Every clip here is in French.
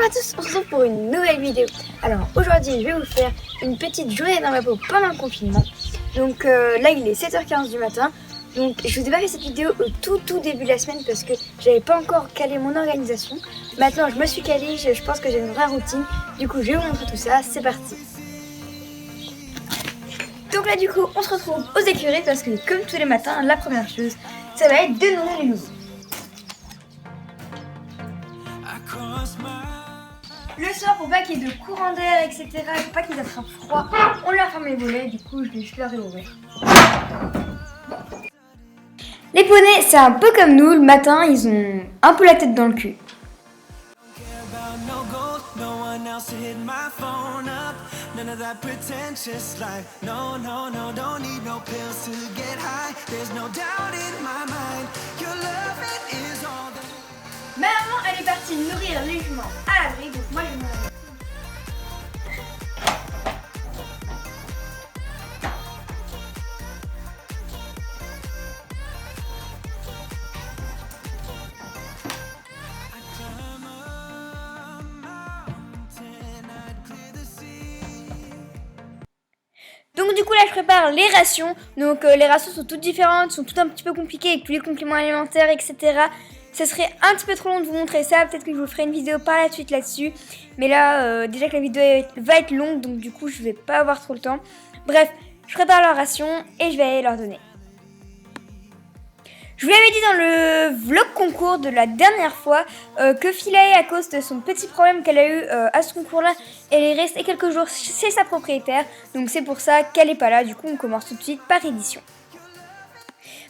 à tous, on se retrouve pour une nouvelle vidéo. Alors aujourd'hui je vais vous faire une petite journée dans ma peau pendant le confinement. Donc là il est 7h15 du matin. Donc je vous ai pas fait cette vidéo au tout début de la semaine parce que j'avais pas encore calé mon organisation. Maintenant je me suis calée, je pense que j'ai une vraie routine. Du coup je vais vous montrer tout ça, c'est parti. Donc là du coup on se retrouve aux écuries parce que comme tous les matins, la première chose ça va être de nourrir les nouveaux. Le soir, pour pas qu'il y ait de courant d'air, etc., pour pas qu'ils attrapent froid, on leur ferme les volets, du coup je vais juste leur réouvrir. Les poneys, c'est un peu comme nous, le matin, ils ont un peu la tête dans le cul. Ma maman, elle est partie nourrir les juments à l'abri, donc moi je me réveille. Donc du coup là je prépare les rations. Donc les rations sont toutes différentes, sont toutes un petit peu compliquées avec tous les compléments alimentaires, etc. Ça serait un petit peu trop long de vous montrer ça, peut-être que je vous ferai une vidéo par la suite là-dessus. Mais là déjà que la vidéo va être longue, donc du coup je vais pas avoir trop le temps. Bref, je prépare leurs rations et je vais leur donner. Je vous l'avais dit dans le vlog concours de la dernière fois que Philae, à cause de son petit problème qu'elle a eu à ce concours-là, elle est restée quelques jours chez sa propriétaire. Donc c'est pour ça qu'elle n'est pas là. Du coup, on commence tout de suite par édition.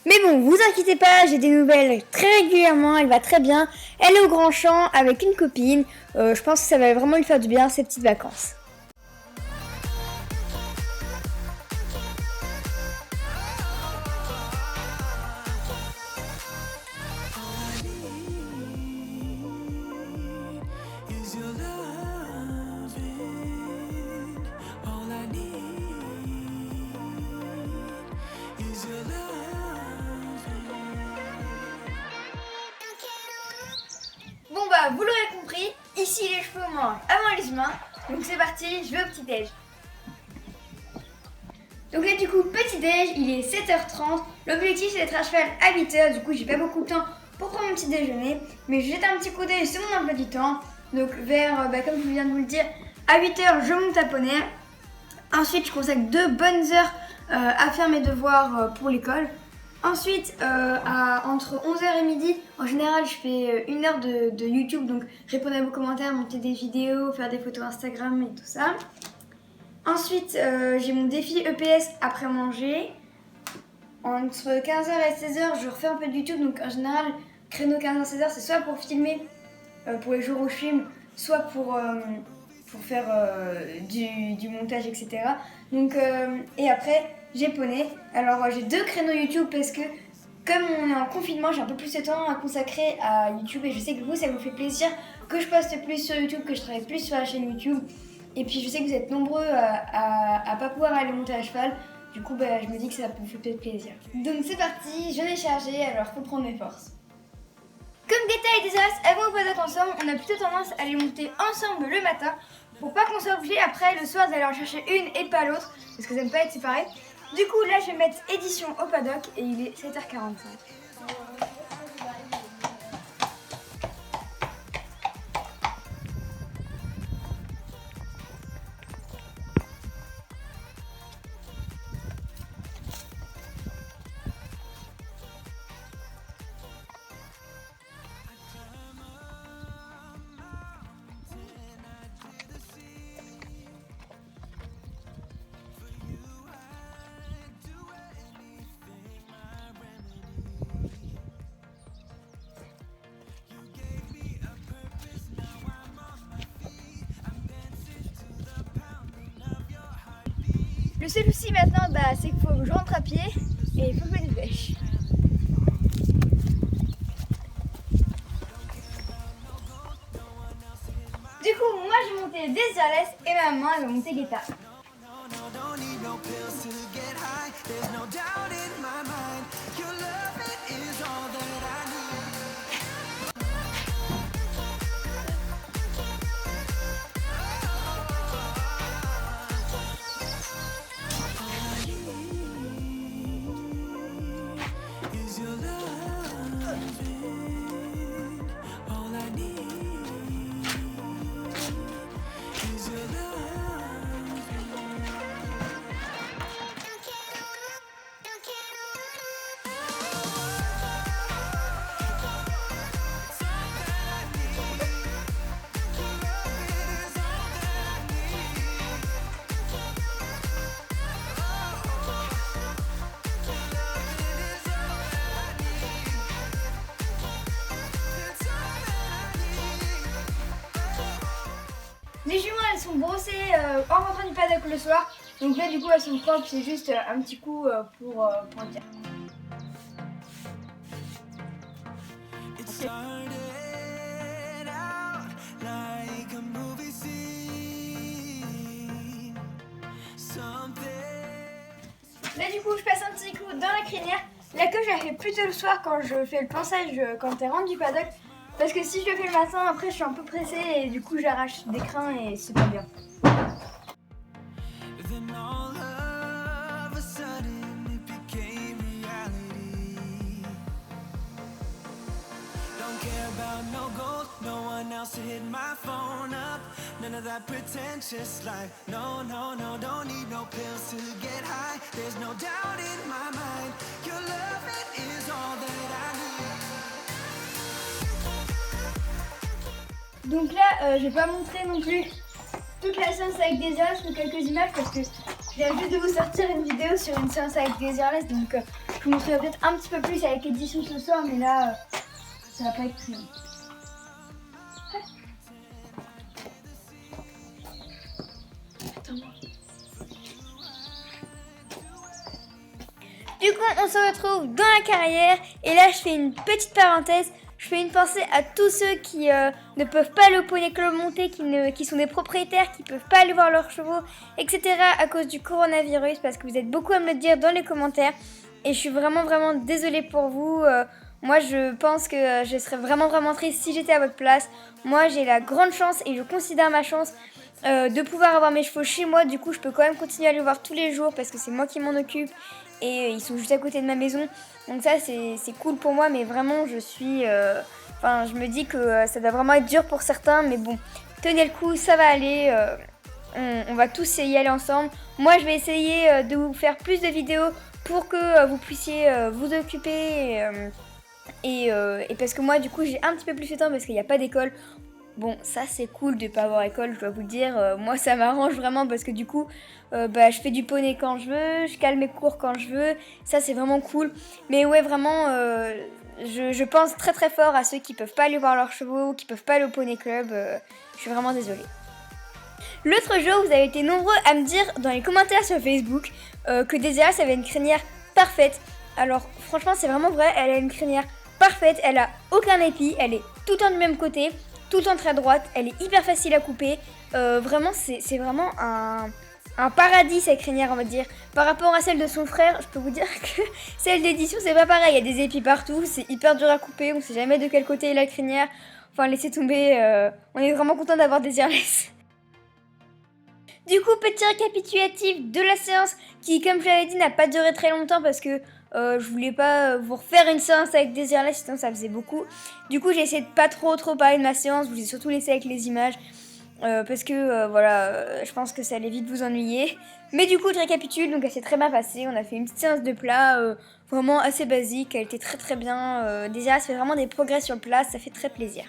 Mais bon, vous inquiétez pas, j'ai des nouvelles très régulièrement. Elle va très bien. Elle est au Grand Champ avec une copine. Je pense que ça va vraiment lui faire du bien ces petites vacances. Bon bah vous l'aurez compris, ici les cheveux mangent avant les humains, donc c'est parti, je vais au petit-déj. Donc là du coup petit-déj, il est 7h30, l'objectif c'est d'être à cheval à 8h, du coup j'ai pas beaucoup de temps pour prendre mon petit déjeuner, mais je jette un petit coup d'œil sur mon emploi du temps, donc vers, comme je viens de vous le dire, à 8h je monte à poney, ensuite je consacre 2 bonnes heures à faire mes devoirs pour l'école. Ensuite, entre 11h et midi, en général, je fais 1 heure de YouTube, donc répondre à vos commentaires, monter des vidéos, faire des photos Instagram et tout ça. Ensuite, j'ai mon défi EPS après manger. Entre 15h et 16h, je refais un peu de YouTube, donc en général, créneau 15h-16h, c'est soit pour filmer pour les jours où je filme, soit pour faire du montage, etc. Donc, et après, j'ai poney. Alors j'ai 2 créneaux YouTube parce que comme on est en confinement, j'ai un peu plus de temps à consacrer à YouTube et je sais que vous, ça vous fait plaisir que je poste plus sur YouTube, que je travaille plus sur la chaîne YouTube. Et puis je sais que vous êtes nombreux à pas pouvoir aller monter à cheval. Du coup, je me dis que ça vous fait peut-être plaisir. Donc c'est parti, je l'ai chargé, alors faut prendre mes forces. Comme Gaëta et Desas, elles vont au paddock ensemble, on a plutôt tendance à les monter ensemble le matin pour pas qu'on soit obligé après le soir d'aller en chercher une et pas l'autre parce qu'elles n'aiment pas être séparées. Du coup là je vais mettre édition au paddock et il est 7h45. Le seul souci maintenant, c'est qu'il faut que je rentre à pied et il faut que je me dépêche. Du coup, moi j'ai monté Désirless et ma maman elle va monter Gaëta. Les jument elles sont brossées en rentrant du paddock le soir. Donc là du coup elles sont propres, c'est juste un petit coup pour dire. Là du coup je passe un petit coup dans la crinière. La queue je la fais plutôt le soir quand je fais le pansage quand elle rentre du paddock. Parce que si je le fais le matin après je suis un peu pressée et du coup j'arrache des crins et c'est pas bien. To hit my phone up, none of that pretentious life. No, no, no, don't need no pills to get high. There's no doubt in my mind. Your love, it is all that I need. Donc là, je vais pas montrer non plus toute la séance avec des images, mais quelques images parce que je viens juste de vous sortir une vidéo sur une séance avec des earless, donc je vous montrerai peut-être un petit peu plus avec l'édition ce soir, mais là, ça va pas être plus long. Du coup, on se retrouve dans la carrière et là, je fais une petite parenthèse. Je fais une pensée à tous ceux qui ne peuvent pas aller au Poney Club monter, qui sont des propriétaires, qui ne peuvent pas aller voir leurs chevaux, etc. à cause du coronavirus, parce que vous êtes beaucoup à me le dire dans les commentaires. Et je suis vraiment, vraiment désolée pour vous. Moi, je pense que je serais vraiment, vraiment triste si j'étais à votre place. Moi, j'ai la grande chance et je considère ma chance de pouvoir avoir mes chevaux chez moi. Du coup, je peux quand même continuer à les voir tous les jours parce que c'est moi qui m'en occupe. Et ils sont juste à côté de ma maison. Donc ça, c'est cool pour moi. Mais vraiment, je suis... je me dis que ça doit vraiment être dur pour certains. Mais bon, tenez le coup, ça va aller. On va tous y aller ensemble. Moi, je vais essayer de vous faire plus de vidéos pour que vous puissiez vous occuper. Et parce que moi, du coup, j'ai un petit peu plus de temps parce qu'il n'y a pas d'école. Bon, ça c'est cool de pas avoir école, je dois vous le dire. Moi ça m'arrange vraiment parce que du coup, je fais du poney quand je veux, je cale mes cours quand je veux. Ça c'est vraiment cool. Mais ouais, vraiment, je pense très très fort à ceux qui peuvent pas aller voir leurs chevaux, qui peuvent pas aller au poney club. Je suis vraiment désolée. L'autre jour, vous avez été nombreux à me dire dans les commentaires sur Facebook que Désirless avait une crinière parfaite. Alors franchement, c'est vraiment vrai, elle a une crinière parfaite, elle a aucun épi, elle est tout le temps du même côté. Tout le temps très droite, elle est hyper facile à couper. Vraiment, c'est vraiment un paradis cette crinière, on va dire. Par rapport à celle de son frère, je peux vous dire que celle d'édition, c'est pas pareil. Il y a des épis partout, c'est hyper dur à couper. On sait jamais de quel côté est la crinière. Enfin, laissez tomber. On est vraiment content d'avoir des earless. Du coup, petit récapitulatif de la séance qui, comme je l'avais dit, n'a pas duré très longtemps parce que je voulais pas vous refaire une séance avec des earless, sinon ça faisait beaucoup. Du coup, j'ai essayé de pas trop parler de ma séance, je vous ai surtout laissé avec les images parce que voilà, je pense que ça allait vite vous ennuyer. Mais du coup, je récapitule, donc elle s'est très bien passée. On a fait une petite séance de plat vraiment assez basique, elle était très très bien. Des earless fait vraiment des progrès sur le plat, ça fait très plaisir.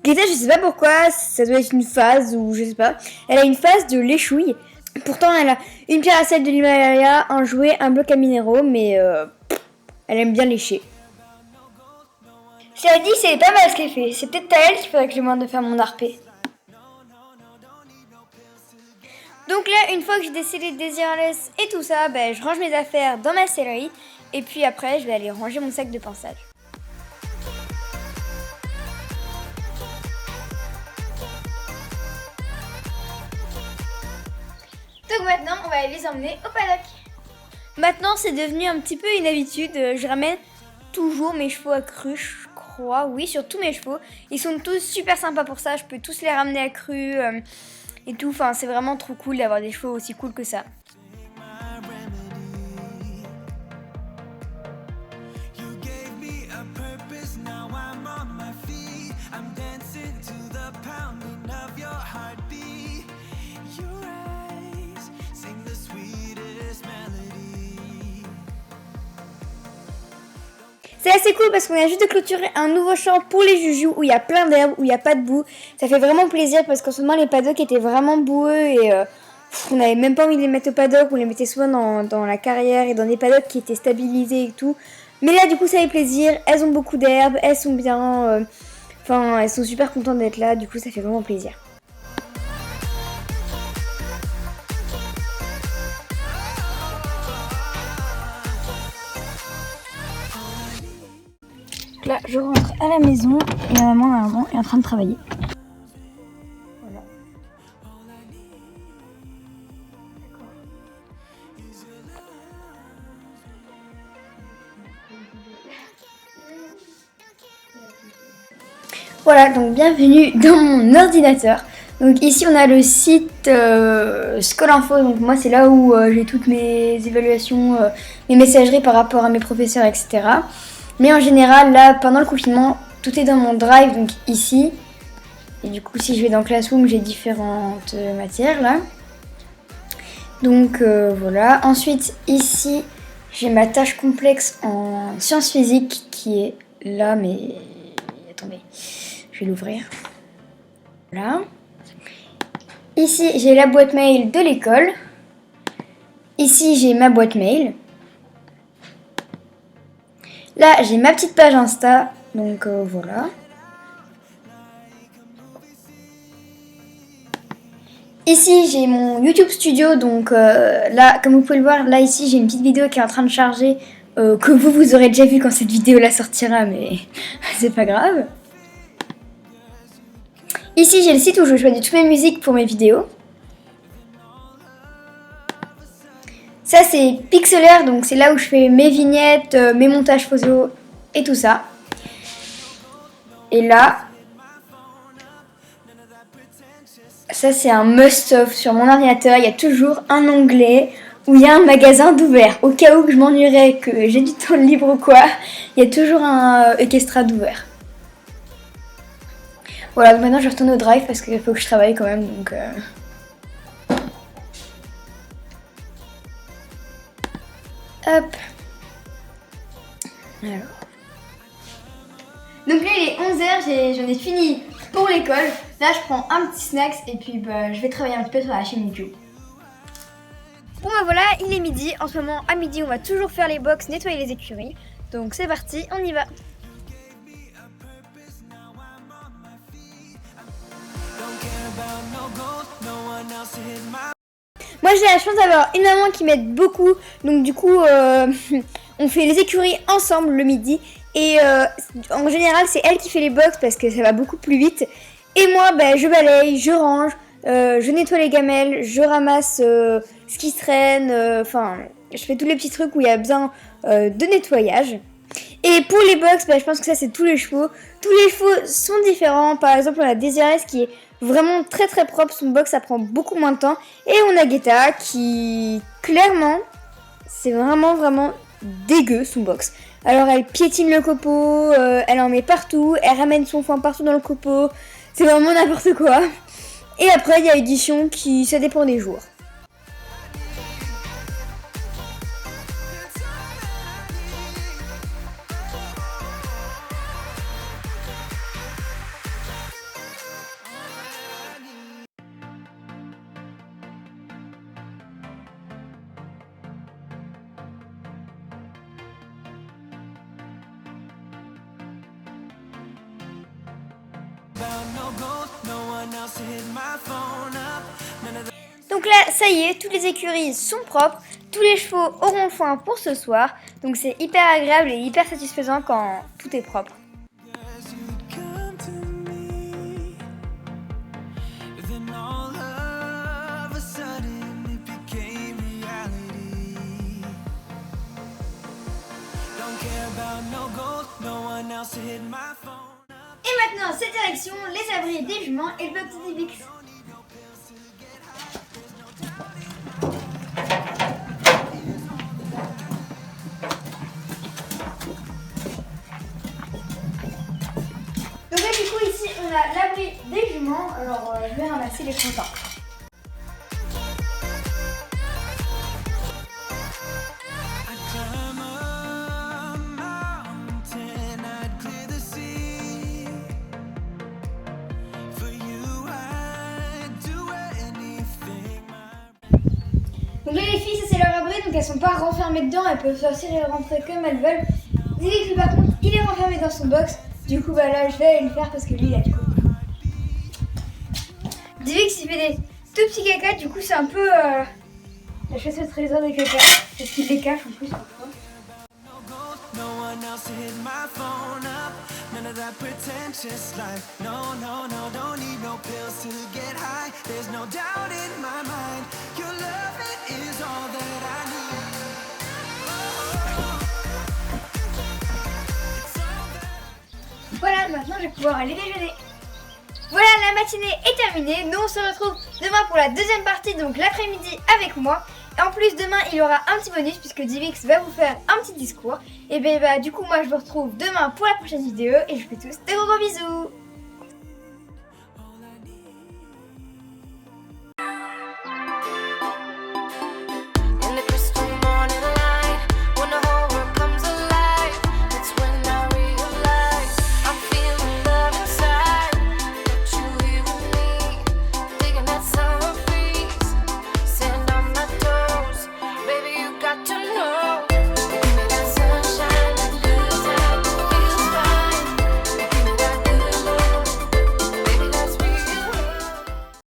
Greta, je sais pas pourquoi, ça doit être une phase ou je sais pas. Elle a une phase de l'échouille. Pourtant, elle a une pierre à sel de l'Himalaya, un jouet, un bloc à minéraux, mais elle aime bien lécher. Je t'avais dit, c'est pas mal ce qu'elle fait. C'est peut-être à elle qu'il faudrait que je demande de faire mon arpé. Donc là, une fois que j'ai décidé des earless et tout ça, je range mes affaires dans ma sellerie. Et puis après, je vais aller ranger mon sac de pansage. Donc maintenant, on va aller les emmener au paddock. Maintenant, c'est devenu un petit peu une habitude. Je ramène toujours mes chevaux à cruche, je crois. Oui, sur tous mes chevaux. Ils sont tous super sympas pour ça. Je peux tous les ramener à crue et tout. Enfin, c'est vraiment trop cool d'avoir des chevaux aussi cool que ça. C'est assez cool parce qu'on a juste de clôturer un nouveau champ pour les joujoux où il y a plein d'herbes, où il n'y a pas de boue. Ça fait vraiment plaisir parce qu'en ce moment les paddocks étaient vraiment boueux et on n'avait même pas envie de les mettre au paddock. On les mettait souvent dans la carrière et dans des paddocks qui étaient stabilisés et tout. Mais là du coup ça fait plaisir, elles ont beaucoup d'herbes, elles sont bien, elles sont super contentes d'être là, du coup ça fait vraiment plaisir. je rentre à la maison et ma maman normalement est en train de travailler. Voilà. Voilà, donc bienvenue dans mon ordinateur. Donc ici on a le site Scolinfo, donc moi c'est là où j'ai toutes mes évaluations, mes messageries par rapport à mes professeurs, etc. Mais en général là pendant le confinement tout est dans mon drive, donc ici. Et du coup si je vais dans Classroom j'ai différentes matières là. Donc voilà, ensuite ici j'ai ma tâche complexe en sciences physiques qui est là, mais attendez, je vais l'ouvrir. Voilà. Ici, j'ai la boîte mail de l'école. Ici, j'ai ma boîte mail. Là, j'ai ma petite page Insta. Donc, voilà. Ici, j'ai mon YouTube Studio. Donc, là, comme vous pouvez le voir, là, ici, j'ai une petite vidéo qui est en train de charger. Que vous aurez déjà vu quand cette vidéo-là sortira, mais c'est pas grave. Ici, j'ai le site où je choisis toutes mes musiques pour mes vidéos. Ça, c'est Pixelaire, donc c'est là où je fais mes vignettes, mes montages photos et tout ça. Et là, ça, c'est un must-have sur mon ordinateur. Il y a toujours un onglet où il y a un magasin d'ouvert. Au cas où que je m'ennuierais, que j'ai du temps libre ou quoi, il y a toujours un Equestra d'ouvert. Voilà, donc maintenant je retourne au drive parce qu'il faut que je travaille quand même, donc... Hop. Alors. Donc là il est 11h, j'en ai fini pour l'école. Là je prends un petit snack et puis je vais travailler un petit peu sur la chaîne YouTube. Bon bah voilà, il est midi. En ce moment à midi on va toujours faire les box, nettoyer les écuries. Donc c'est parti, on y va. Moi j'ai la chance d'avoir une maman qui m'aide beaucoup, donc du coup on fait les écuries ensemble le midi et en général c'est elle qui fait les box parce que ça va beaucoup plus vite et moi je balaye, je range, je nettoie les gamelles, je ramasse ce qui se traîne, enfin je fais tous les petits trucs où il y a besoin de nettoyage. Et pour les box, je pense que ça c'est tous les chevaux. Tous les chevaux sont différents. Par exemple, on a Désirès qui est vraiment très très propre. Son box, ça prend beaucoup moins de temps. Et on a Guetta qui, clairement, c'est vraiment dégueu son box. Alors elle piétine le copeau, elle en met partout, elle ramène son foin partout dans le copeau. C'est vraiment n'importe quoi. Et après, il y a Édition qui, ça dépend des jours. Donc là, ça y est, toutes les écuries sont propres, tous les chevaux auront foin pour ce soir, donc c'est hyper agréable et hyper satisfaisant quand tout est propre. Et maintenant, cette direction, les abris des juments et le box de Divix. Donc là, du coup, ici, on a l'abri des juments. Alors, je vais ramasser les crottins. Donc là les filles, ça c'est leur abri, donc elles sont pas renfermées dedans, elles peuvent sortir et rentrer comme elles veulent. Divix par contre, il est renfermé dans son box, du coup là je vais aller le faire parce que lui il a du coup. Divix il fait des tout petits caca, du coup c'est un peu la chasse au trésor des caca, parce qu'il les cache en plus parfois. None of that pretentious life. No, no, no, don't need no pills to get high. There's no doubt in my mind. Your love, it is all that I need. Voilà, maintenant je vais pouvoir aller déjeuner. Voilà, la matinée est terminée. Nous on se retrouve demain pour la deuxième partie, donc l'après-midi avec moi. Et en plus demain il y aura un petit bonus puisque Divix va vous faire un petit discours. Et bien du coup moi je vous retrouve demain pour la prochaine vidéo et je vous fais tous de gros bisous.